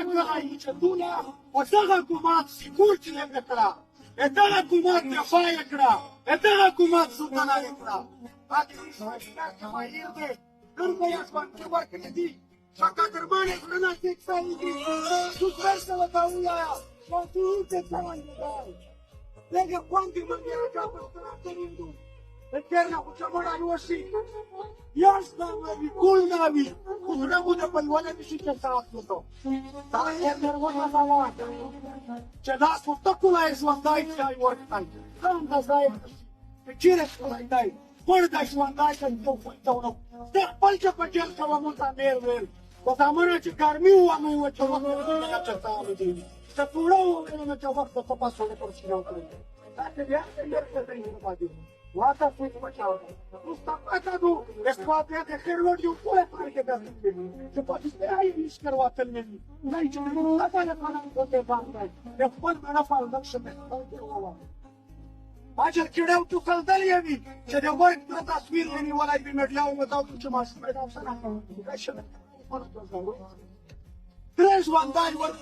کړه ایجادونه و دغه حکومت سکوت یې کړه دغه حکومت دفاع یې کړه دغه حکومت سلطنه یې کړه نن به یې ژوندي ورکړي دي فقط درباندې زړونه ټیک سوي دي څوک ورسه ورته ووایه مسؤول ته څه لږه خوند یې من یې راجابسته کړی دي تېر نه خو چې مړه یوسي یاش نه وي ګل نه وي خو زړه مو د بلونه نه شي چې ساعت وکړو دا خیر درونه روان چې دا پورته کړی ژوندی چای ورکړی ځان ته ځای چې چېرې کړی دی خپل د ژوندی ته ونه زه خپل چې په جیل کې وم ورته میر ویل په زمانه چې ګرمي ومه وه چې وخت چې تاوې دي چې توړه وویل نو چې وخت ته پس ونه پر سینه کړی داسې بیا ډېر څه دی پاتې واته سوچ بچاو مصطفی دو اسپاتیا के खिरवट जो पूरे पार के कर जो पाकिस्तान आई इस करवाते नहीं जो पता है खाना होते बात है ये फल मेरा फल नक्श में आज कीड़े तो कल दलिए भी जब वर्क का तस्वीर लेने वाला भी मीडिया में बताओ कुछ मास में ना सना tres bandai work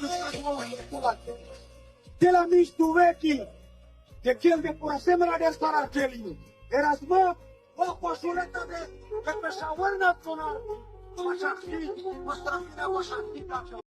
de la mis tuveki de quien de por semana de estar aquelli Erasmo, o posureta de que me saborna tonar, o